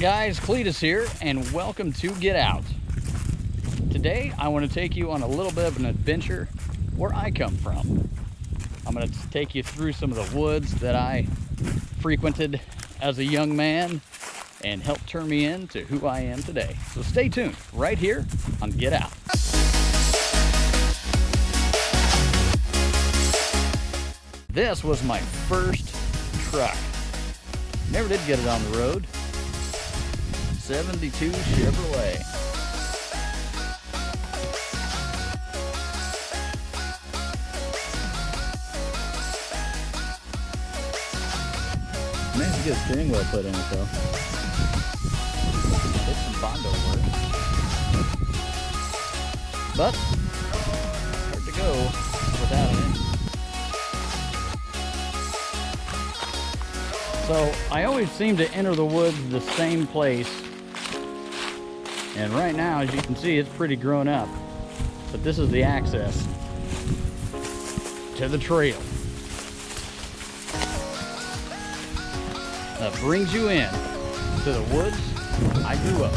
guys, Cletus here, and welcome to Get Out. Today I want to take you on a little bit of an adventure where I come from. I'm going to take you through some of the woods that I frequented as a young man and help turn me into who I am today. So stay tuned right here on Get Out. This was my first truck. Never did get it on the road. 72 Chevrolet. Man, to get a steering wheel put in it though. Did some Bondo work. But hard to go without it. So I always seem to enter the woods the same place. And right now, as you can see, it's pretty grown up. But this is the access to the trail that brings you in to the woods I grew up.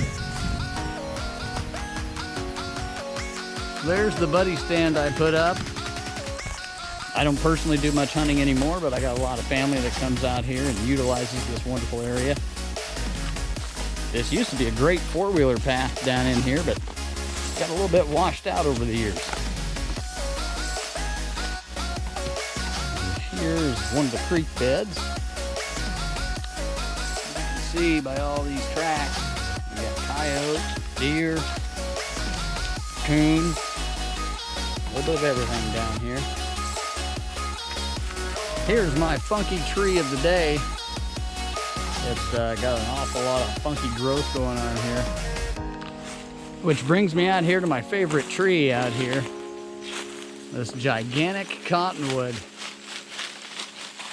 There's the buddy stand I put up. I don't personally do much hunting anymore, but I got a lot of family that comes out here and utilizes this wonderful area. This used to be a great four-wheeler path down in here, but got a little bit washed out over the years. And here's one of the creek beds. You can see by all these tracks, we got coyotes, deer, coons, a little bit of everything down here. Here's my funky tree of the day. It's got an awful lot of funky growth going on here. Which brings me out here to my favorite tree out here. This gigantic cottonwood.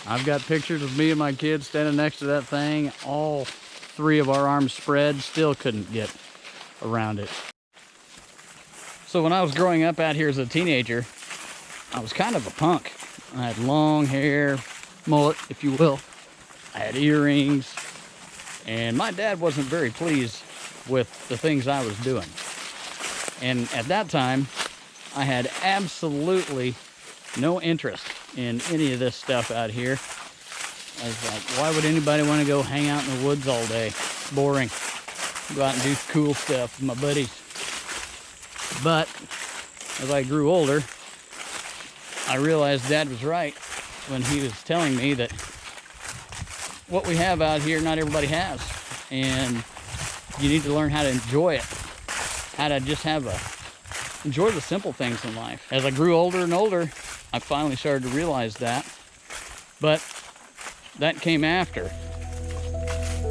I've got pictures of me and my kids standing next to that thing. All three of our arms spread, still couldn't get around it. So when I was growing up out here as a teenager, I was kind of a punk. I had long hair, mullet, if you will. I had earrings, and my dad wasn't very pleased with the things I was doing. And at that time, I had absolutely no interest in any of this stuff out here. I was like, why would anybody want to go hang out in the woods all day? It's boring. Go out and do cool stuff with my buddies. But as I grew older, I realized Dad was right when he was telling me that what we have out here, not everybody has. And you need to learn how to enjoy it. How to just enjoy the simple things in life. As I grew older and older, I finally started to realize that. But that came after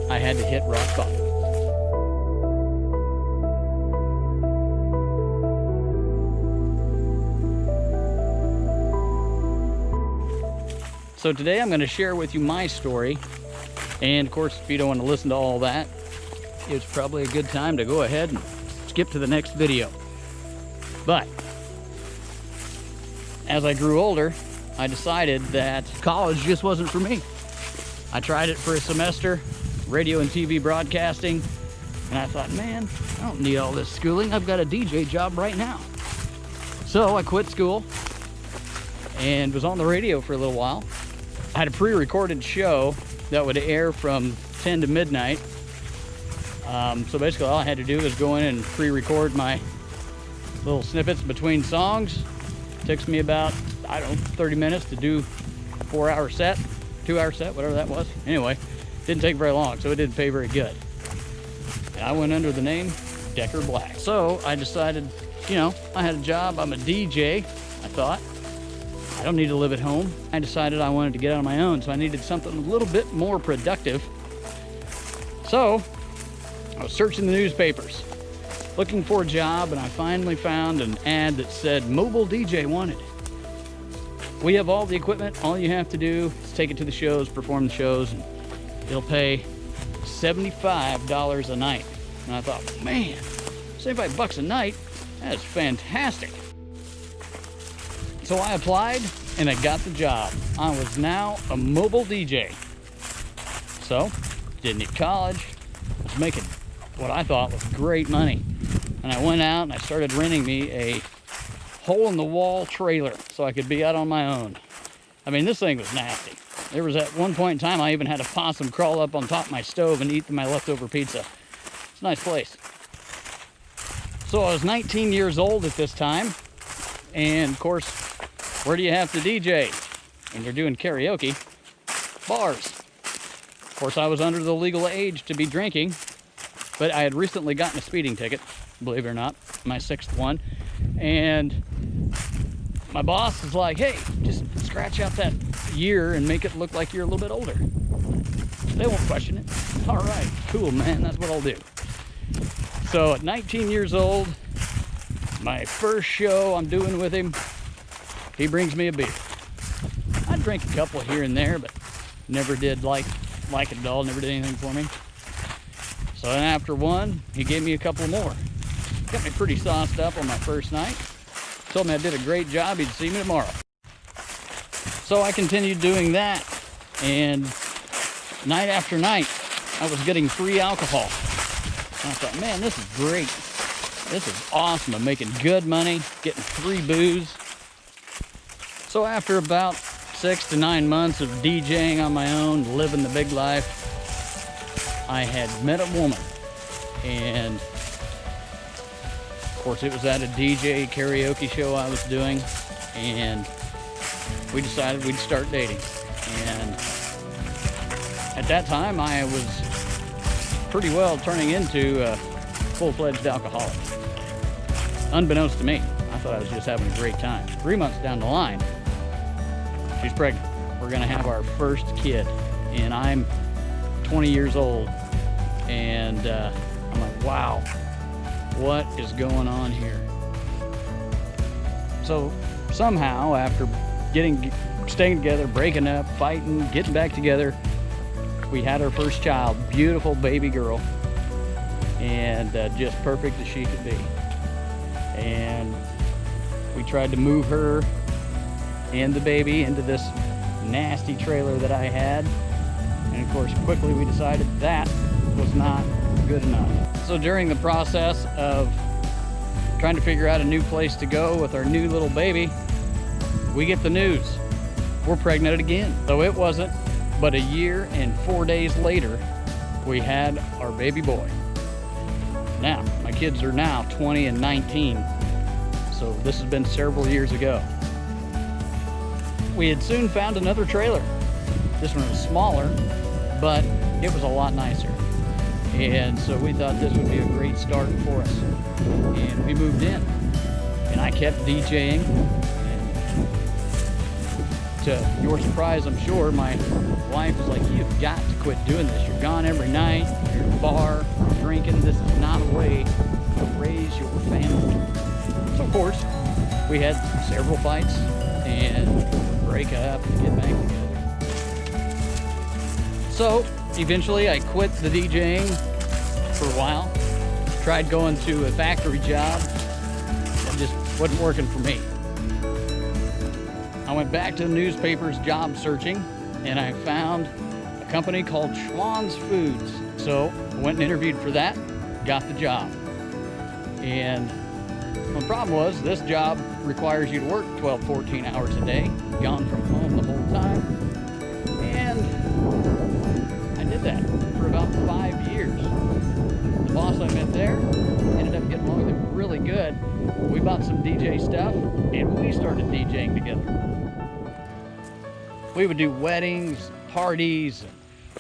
I had to hit rock bottom. So today I'm going to share with you my story. And of course, if you don't want to listen to all that, it's probably a good time to go ahead and skip to the next video. But as I grew older, I decided that college just wasn't for me. I tried it for a semester, radio and TV broadcasting, and I thought, man, I don't need all this schooling. I've got a DJ job right now. So I quit school and was on the radio for a little while. I had a pre-recorded show that would air from 10 to midnight. So basically all I had to do was go in and pre-record my little snippets between songs. It takes me about, I don't know, 30 minutes to do a 4-hour set, 2-hour set, whatever that was. Anyway, didn't take very long, so it didn't pay very good. And I went under the name Decker Black. So I decided, you know, I had a job, I'm a DJ, I thought. I don't need to live at home. I decided I wanted to get out on my own, so I needed something a little bit more productive. So I was searching the newspapers, looking for a job, and I finally found an ad that said mobile DJ wanted. We have all the equipment. All you have to do is take it to the shows, perform the shows, and it'll pay $75 a night. And I thought, man, $75 a night, that is fantastic. So I applied and I got the job. I was now a mobile DJ. So, didn't need college, was making what I thought was great money. And I went out and I started renting me a hole-in-the-wall trailer so I could be out on my own. I mean, this thing was nasty. There was at one point in time I even had a possum crawl up on top of my stove and eat my leftover pizza. It's a nice place. So I was 19 years old at this time, and of course, where do you have to DJ when you're doing karaoke? Bars. Of course, I was under the legal age to be drinking, but I had recently gotten a speeding ticket, believe it or not, my 6th one, and my boss was like, hey, just scratch out that year and make it look like you're a little bit older. They won't question it. All right, cool, man, that's what I'll do. So at 19 years old, my first show I'm doing with him, he brings me a beer. I drank a couple here and there, but never did like it at all, never did anything for me. So then after one, he gave me a couple more. Got me pretty sauced up on my first night. Told me I did a great job, he'd see me tomorrow. So I continued doing that, and night after night, I was getting free alcohol. And I thought, man, this is great. This is awesome. I'm making good money, getting free booze. So after about 6 to 9 months of DJing on my own, living the big life, I had met a woman. And of course, it was at a DJ karaoke show I was doing, and we decided we'd start dating. And at that time, I was pretty well turning into a full-fledged alcoholic. Unbeknownst to me, I thought I was just having a great time. 3 months down the line, she's pregnant. We're gonna have our first kid, and I'm 20 years old, and I'm like, wow, what is going on here? So somehow, after staying together, breaking up, fighting, getting back together, we had our first child, beautiful baby girl, and just perfect as she could be. And we tried to move her and the baby into this nasty trailer that I had. And of course, quickly we decided that was not good enough. So during the process of trying to figure out a new place to go with our new little baby, we get the news, we're pregnant again. So it wasn't but a year and 4 days later, we had our baby boy. Now, my kids are now 20 and 19, so this has been several years ago. We had soon found another trailer. This one was smaller, but it was a lot nicer. And so we thought this would be a great start for us. And we moved in, and I kept DJing. To your surprise, I'm sure, my wife was like, you've got to quit doing this. You're gone every night, you're at a bar, drinking. This is not a way to raise your family. So of course, we had several fights and break up and get back together. So eventually I quit the DJing for a while. Tried going to a factory job. It just wasn't working for me. I went back to the newspapers job searching, and I found a company called Schwann's Foods. So I went and interviewed for that, got the job. And the problem was this job requires you to work 12, 14 hours a day, gone from home the whole time. And I did that for about 5 years. The boss I met there ended up getting along with him really good. We bought some DJ stuff, and we started DJing together. We would do weddings, parties, and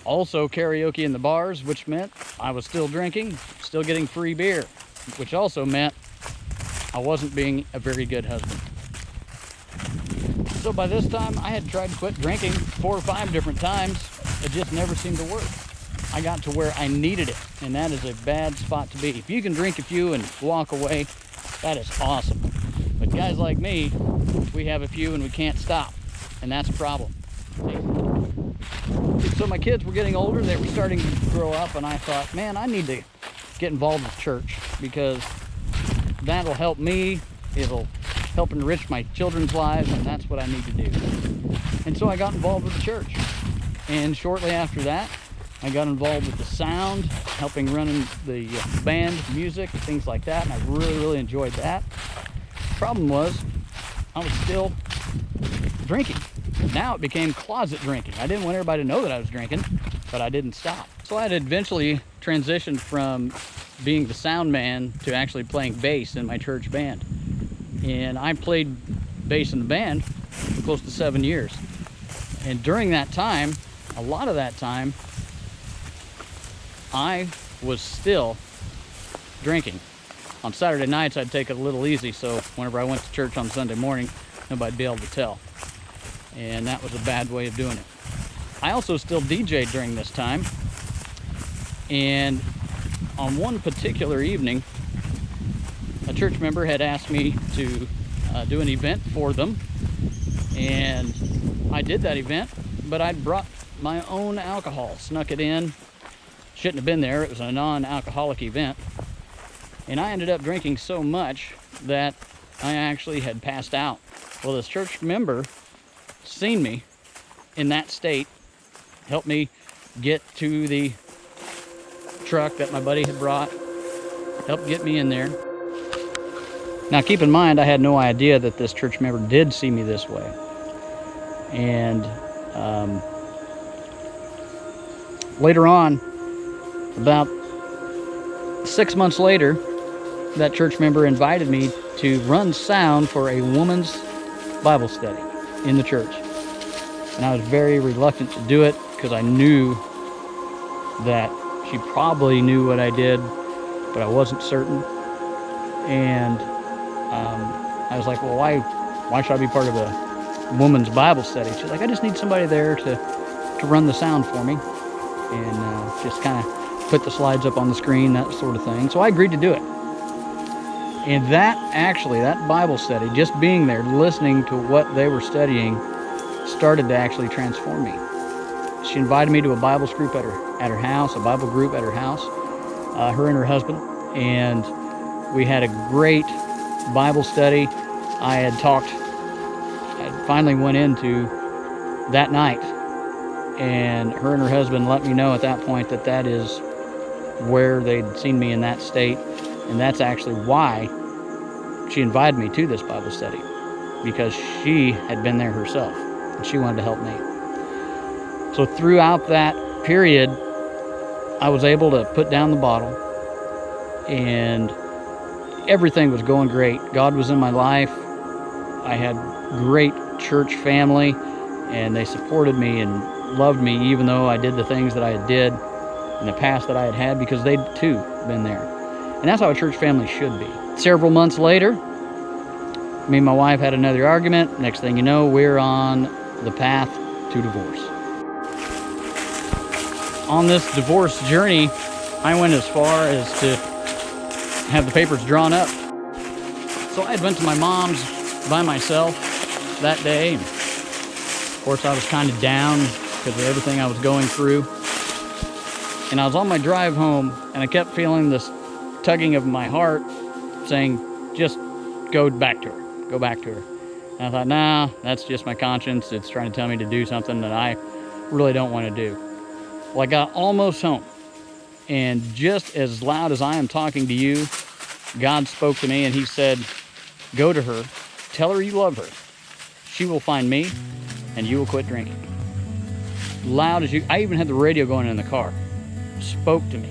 also karaoke in the bars, which meant I was still drinking, still getting free beer, which also meant I wasn't being a very good husband. So by this time, I had tried to quit drinking 4 or 5 different times. It just never seemed to work. I got to where I needed it, and that is a bad spot to be. If you can drink a few and walk away, that is awesome. But guys like me, we have a few and we can't stop, and that's a problem. So my kids were getting older, they were starting to grow up, and I thought, man, I need to get involved with church, because that'll help me, it'll help enrich my children's lives, and that's what I need to do. And so I got involved with the church, and shortly after that I got involved with the sound helping running the band, music, things like that, and I really enjoyed that. Problem was, I was still drinking. Now it became closet drinking. I didn't want everybody to know that I was drinking, but I didn't stop. So I had eventually transitioned from being the sound man to actually playing bass in my church band. And I played bass in the band for close to 7 years. And during that time, a lot of that time, I was still drinking. On Saturday nights, I'd take it a little easy, so whenever I went to church on Sunday morning, nobody'd be able to tell. And that was a bad way of doing it. I also still DJ'd during this time. And on one particular evening, a church member had asked me to do an event for them. And I did that event, but I'd brought my own alcohol, snuck it in. Shouldn't have been there. It was a non-alcoholic event. And I ended up drinking so much that I actually had passed out. Well, this church member seen me in that state, helped me get to the truck that my buddy had brought, helped get me in there. Now keep in mind, I had no idea that this church member did see me this way. And later on, about 6 months later, that church member invited me to run sound for a woman's Bible study in the church. And I was very reluctant to do it because I knew that she probably knew what I did, but I wasn't certain. And I was like, well, why should I be part of a woman's Bible study? She's like, I just need somebody there to run the sound for me and just kind of put the slides up on the screen, that sort of thing. So I agreed to do it. And that Bible study, just being there, listening to what they were studying, started to actually transform me. She invited me to a Bible group at her house, her and her husband, and we had a great Bible study. I finally went into that night, and her husband let me know at that point that is where they'd seen me in that state, and that's actually why she invited me to this Bible study, because she had been there herself, and she wanted to help me. So throughout that period, I was able to put down the bottle, and everything was going great. God was in my life. I had great church family, and they supported me and loved me, even though I did the things that I did in the past that I had because they'd too been there. And that's how a church family should be. Several months later, me and my wife had another argument. Next thing you know, we're on the path to divorce. On this divorce journey, I went as far as to have the papers drawn up. So I went to my mom's by myself that day. And of course, I was kind of down because of everything I was going through. And I was on my drive home, and I kept feeling this tugging of my heart saying, just go back to her, go back to her. And I thought, nah, that's just my conscience. It's trying to tell me to do something that I really don't want to do. Well, I got almost home, and just as loud as I am talking to you, God spoke to me and he said, go to her, tell her you love her. She will find me, and you will quit drinking. Loud as you, I even had the radio going in the car. Spoke to me.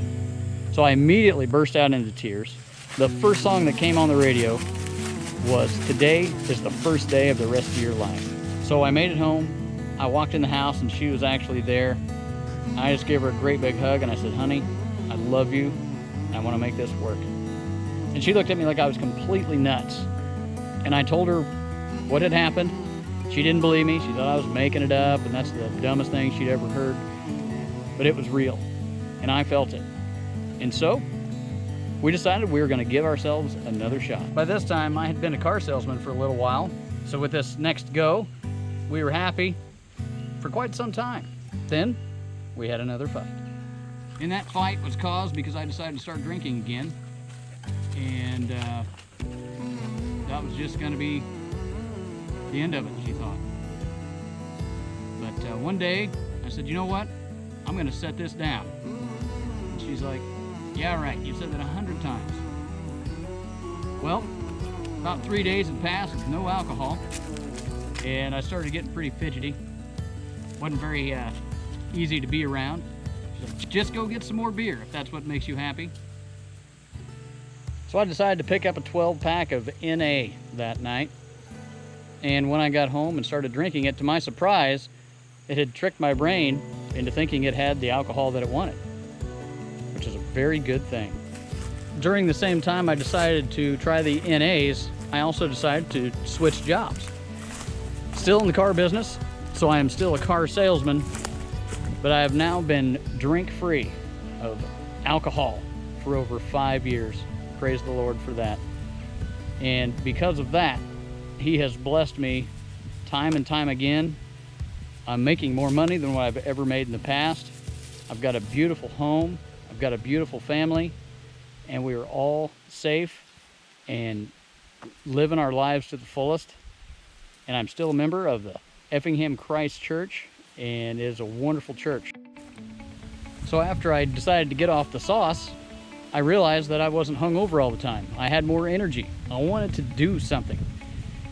So I immediately burst out into tears. The first song that came on the radio was "Today is the first day of the rest of your life." So I made it home. I walked in the house and she was actually there. I just gave her a great big hug and I said, honey, I love you. I want to make this work. And she looked at me like I was completely nuts. And I told her what had happened. She didn't believe me. She thought I was making it up, and that's the dumbest thing she'd ever heard. But it was real, and I felt it. And so we decided we were going to give ourselves another shot. By this time, I had been a car salesman for a little while. So with this next go, we were happy for quite some time. Then we had another fight. And that fight was caused because I decided to start drinking again. And that was just going to be the end of it, she thought. But one day, I said, you know what? I'm going to set this down. And she's like, Yeah, right, you said that 100 times. Well, about 3 days had passed with no alcohol, and I started getting pretty fidgety. Wasn't very easy to be around. So just go get some more beer if that's what makes you happy. So I decided to pick up a 12-pack of NA that night. And when I got home and started drinking it, to my surprise, it had tricked my brain into thinking it had the alcohol that it wanted, which is a very good thing. During the same time I decided to try the NAs, I also decided to switch jobs. Still in the car business, so I am still a car salesman, but I have now been drink-free of alcohol for over 5 years. Praise the Lord for that. And because of that, He has blessed me time and time again. I'm making more money than what I've ever made in the past. I've got a beautiful home. I've got a beautiful family, and we are all safe and living our lives to the fullest. And I'm still a member of the Effingham Christ Church, and it is a wonderful church. So after I decided to get off the sauce, I realized that I wasn't hungover all the time. I had more energy. I wanted to do something.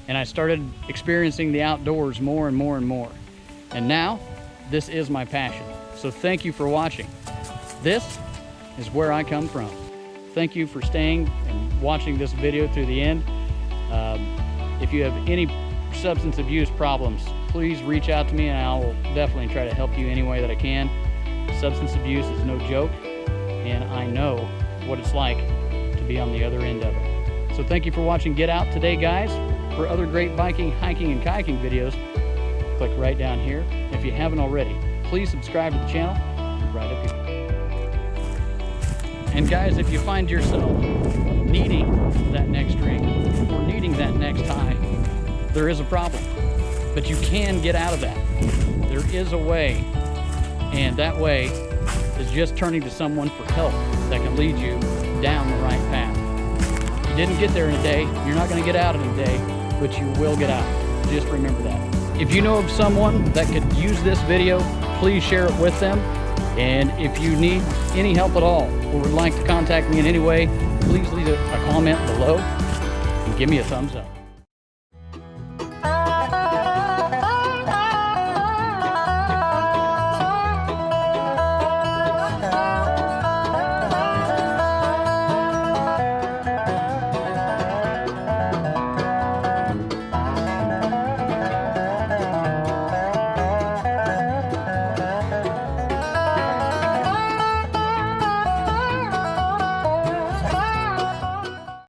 And I started experiencing the outdoors more and more and more. And now, this is my passion. So thank you for watching. This is where I come from. Thank you for staying and watching this video through the end. If you have any substance abuse problems, please reach out to me and I will definitely try to help you any way that I can. Substance abuse is no joke, and I know what it's like to be on the other end of it. So thank you for watching Get Out today, guys. For other great biking, hiking, and kayaking videos, click right down here. If you haven't already, please subscribe to the channel right up here. And guys, if you find yourself needing that next drink or needing that next high, there is a problem, but you can get out of that. There is a way, and that way is just turning to someone for help that can lead you down the right path. You didn't get there in a day, you're not going to get out in a day, but you will get out. Just remember that. If you know of someone that could use this video, please share it with them. And if you need any help at all or would like to contact me in any way, please leave a comment below and give me a thumbs up.